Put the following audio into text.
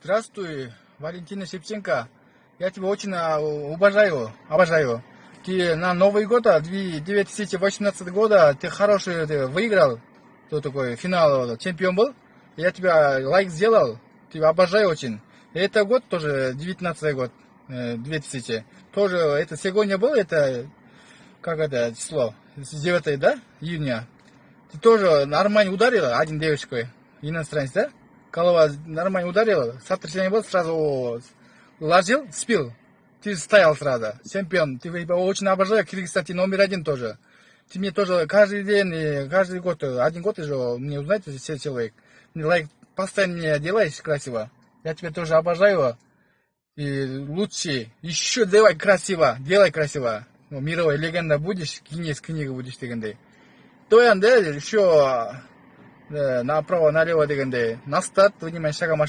Здравствуй, Валентина Шевченко. Я тебя очень обожаю. Ты на Новый год, 2018 года, ты хороший выиграл. Кто такой, финал, чемпион был. Я тебя лайк сделал. Тебя обожаю очень. И это год тоже, 19 год, 2000. Тоже, это сегодня был, это, как это число, 9, да, июня. Ты тоже нормально ударила, один девочкой, иностранец, да? Голова нормально ударила, сотрясение было, сразу ложил, спил. Ты стоял сразу, чемпион. Ты очень обожаю, Кыргызстан, ты номер 1 тоже. Ты мне тоже каждый день, и каждый год, один год уже мне узнаете, все человек. Лайк постоянно мне делаешь красиво. Я тебя тоже обожаю. И лучше, еще делай красиво. Мировая легенда будешь, Гиннес книга будешь дегенде. То еще направо, налево дегенде. На старт, внимание, шагом